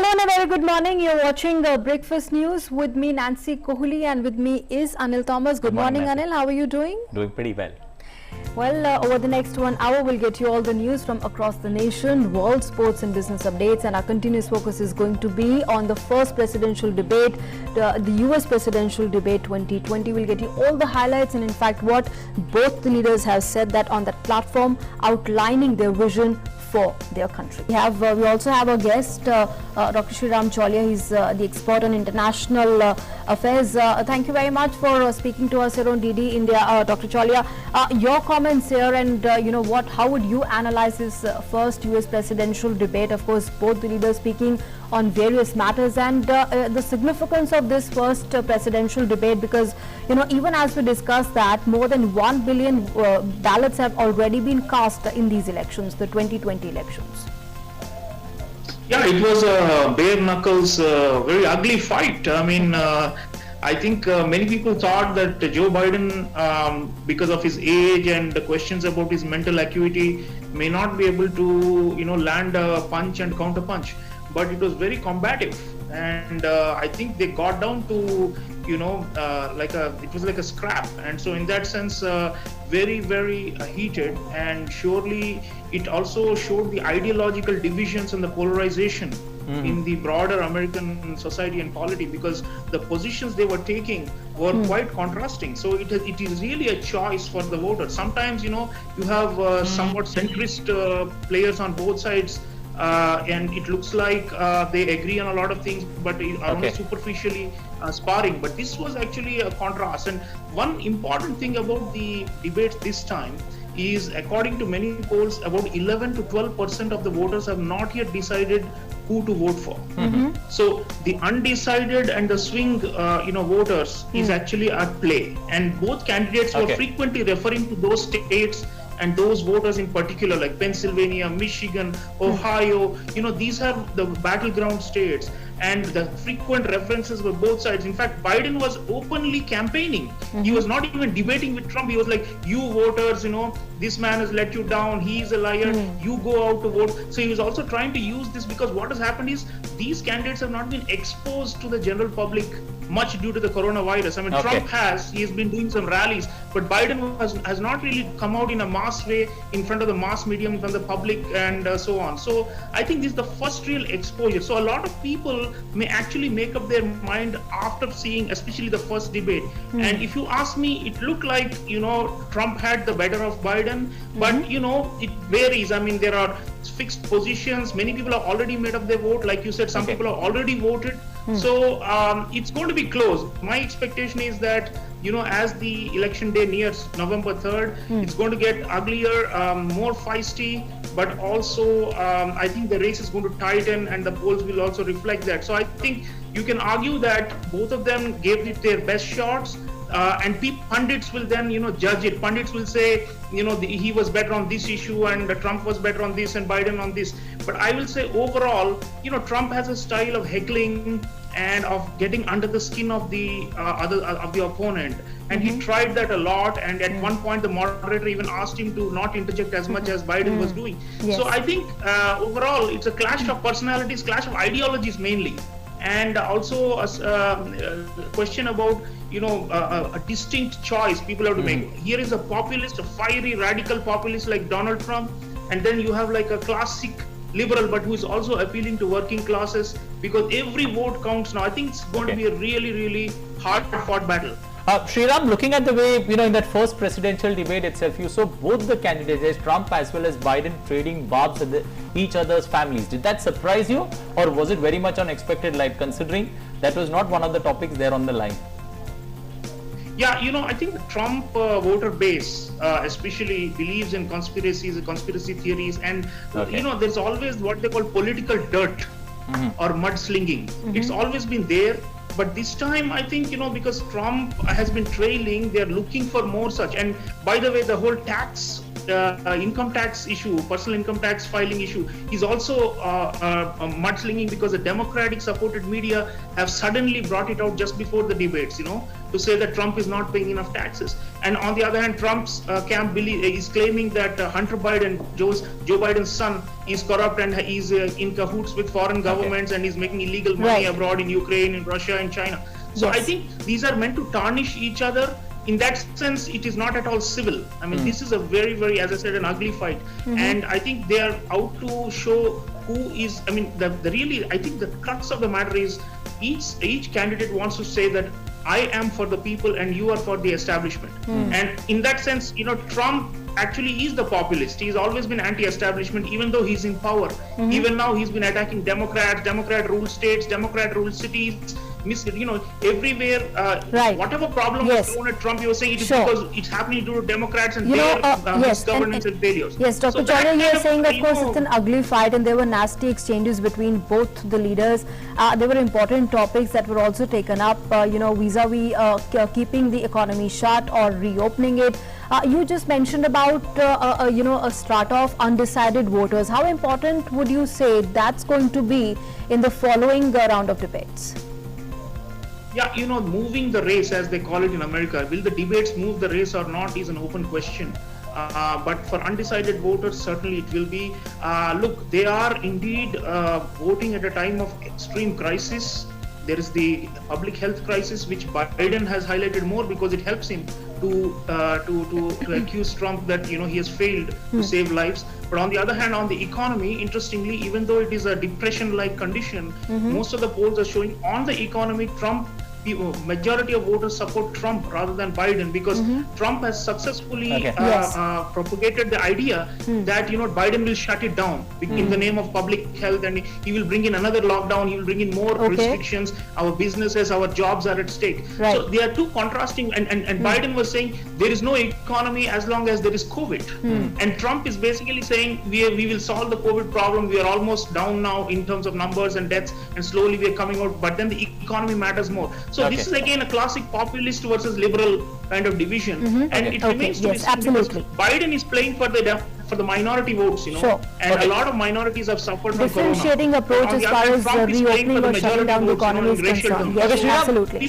Hello and a very good morning. You're watching Breakfast News with me, Nancy Kohli, and with me is Anil Thomas. Good morning, Anil. How are you doing? Doing pretty well. Well, over the next 1 hour, we'll get you all the news from across the nation, world, sports and business updates, and our continuous focus is going to be on the first presidential debate, the US presidential debate 2020. We'll get you all the highlights and in fact what both the leaders have said that on that platform, outlining their vision for their country. We also have a guest, Dr. Sriram Cholia. He's the expert on international affairs. Thank you very much for speaking to us here on DD India, Dr. Cholia. Your comments here, and how would you analyze this first US presidential debate? Of course, both the leaders speaking on various matters, and the significance of this first presidential debate, because even as we discussed that more than 1 billion ballots have already been cast in these elections, the 2020 elections. Yeah, it was a bare knuckles, very ugly fight. I mean, I think many people thought that Joe Biden, because of his age and the questions about his mental acuity, may not be able to, land a punch and counter punch. But it was very combative, and I think they got down to, it was like a scrap. And so in that sense, very, very heated, and surely it also showed the ideological divisions and the polarization in the broader American society and polity, because the positions they were taking were quite contrasting. So it is really a choice for the voter. Sometimes, you have somewhat centrist players on both sides, and it looks like they agree on a lot of things, but are only superficially sparring. But this was actually a contrast. And one important thing about the debates this time is, according to many polls, about 11 to 12% of the voters have not yet decided who to vote for. So the undecided and the swing, voters is actually at play. And both candidates were frequently referring to those states and those voters in particular, like Pennsylvania, Michigan, Ohio. These are the battleground states, and the frequent references were both sides. In fact, Biden was openly campaigning. He was not even debating with Trump. He was like, you voters, this man has let you down, he is a liar, you go out to vote. So he was also trying to use this, because what has happened is these candidates have not been exposed to the general public much due to the coronavirus. I mean, Trump he has been doing some rallies, but Biden has not really come out in a mass way in front of the mass medium, in front of the public, and so on. So I think this is the first real exposure. So a lot of people may actually make up their mind after seeing, especially the first debate. And if you ask me, it looked like, Trump had the better of Biden, but it varies. I mean, there are fixed positions. Many people have already made up their vote. Like you said, some people have already voted. So it's going to be close. My expectation is that, as the election day nears November 3rd, it's going to get uglier, more feisty, but also I think the race is going to tighten, and the polls will also reflect that. So I think you can argue that both of them gave it their best shots. And pundits will then, judge it. Pundits will say, he was better on this issue, and Trump was better on this, and Biden on this. But I will say overall, Trump has a style of heckling and of getting under the skin of the opponent, and he tried that a lot. And at one point, the moderator even asked him to not interject as much as Biden was doing. So I think overall, it's a clash of personalities, clash of ideologies mainly. And also a question about, a distinct choice people have to make. Here is a populist, a fiery radical populist like Donald Trump, and then you have like a classic liberal, but who is also appealing to working classes, because every vote counts now. I think it's going to be a really, really hard-fought battle. Sriram, looking at the way, in that first presidential debate itself, you saw both the candidates, Trump as well as Biden, trading barbs at each other's families. Did that surprise you, or was it very much unexpected, like considering that was not one of the topics there on the line? Yeah, I think the Trump voter base especially believes in conspiracies, conspiracy theories, and there's always what they call political dirt or mudslinging. It's always been there. But this time, I think, because Trump has been trailing, they're looking for more such. And by the way, the whole tax income tax issue, personal income tax filing issue, is also mudslinging because the Democratic supported media have suddenly brought it out just before the debates, to say that Trump is not paying enough taxes. And on the other hand, Trump's camp is claiming that Hunter Biden, Joe Biden's son, is corrupt and is in cahoots with foreign governments and is making illegal money abroad in Ukraine, in Russia, and China. So I think these are meant to tarnish each other. In that sense, it is not at all civil. I mean, this is a very, very, as I said, an ugly fight. And I think they are out to show who is, I mean, I think the crux of the matter is each candidate wants to say that I am for the people and you are for the establishment. And in that sense, Trump actually is the populist. He's always been anti-establishment, even though he's in power. Even now, he's been attacking Democrats, Democrat-ruled states, Democrat-ruled cities. Everywhere, whatever problem was thrown at Trump, you were saying it is because it's happening due to Democrats and their misgovernance and failures. Yes, Dr. Cholia, you are saying, of course, it's an ugly fight and there were nasty exchanges between both the leaders. There were important topics that were also taken up, vis-a-vis keeping the economy shut or reopening it. You just mentioned about, a strata of undecided voters. How important would you say that's going to be in the following round of debates? Yeah, moving the race, as they call it in America, will the debates move the race or not is an open question. But for undecided voters, certainly it will be. Look, they are indeed voting at a time of extreme crisis. There is the public health crisis, which Biden has highlighted more because it helps him to accuse Trump that he has failed to save lives. But on the other hand, on the economy, interestingly, even though it is a depression-like condition, most of the polls are showing on the economy, majority of voters support Trump rather than Biden because Trump has successfully propagated the idea that Biden will shut it down in the name of public health, and he will bring in another lockdown, he will bring in more restrictions, our businesses, our jobs are at stake. So they are two contrasting, and Biden was saying there is no economy as long as there is COVID, and Trump is basically saying we will solve the COVID problem, we are almost down now in terms of numbers and deaths, and slowly we are coming out, but then the economy matters more. So this is again a classic populist versus liberal kind of division, and it remains to be seen because Biden is playing for the minority votes, and a lot of minorities have suffered from corona. Differentiating approach as far as reopening or shutting down the economy is concerned. Yes, absolutely.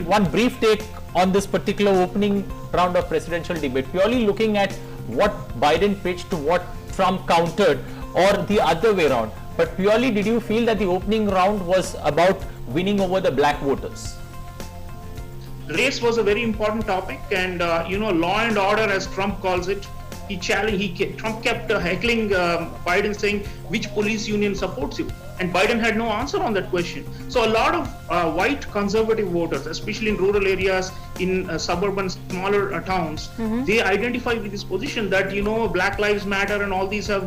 One brief take on this particular opening round of presidential debate, purely looking at what Biden pitched to what Trump countered, or the other way around. But purely, did you feel that the opening round was about winning over the black voters? Race was a very important topic, and law and order, as Trump calls it. Trump kept heckling Biden, saying which police union supports you, and Biden had no answer on that question. So a lot of white conservative voters, especially in rural areas, in suburban smaller towns, they identify with this position that Black Lives Matter and all these are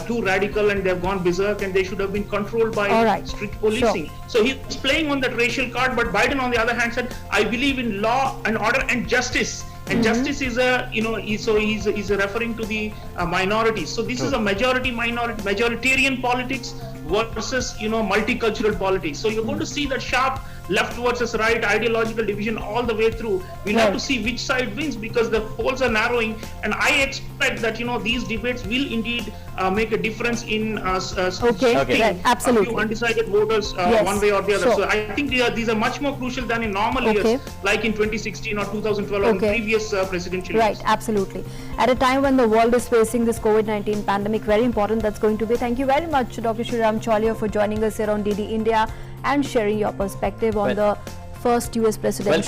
too radical and they've gone berserk and they should have been controlled by strict policing. So he's playing on that racial card, but Biden on the other hand said, I believe in law and order and justice. And justice is he's referring to the minorities. So this is a majoritarian politics versus multicultural politics. So you're going to see that sharp left versus right ideological division all the way through. We'll have to see which side wins because the polls are narrowing, and I expect that these debates will indeed make a difference in absolutely. a few undecided voters one way or the other. So I think these are much more crucial than in normal years, like in 2016 or 2012 or in previous presidential years. Absolutely. At a time when the world is facing this COVID-19 pandemic, very important that's going to be. Thank you very much, Dr. Sriram Cholia, for joining us here on DD India and sharing your perspective on the first US presidential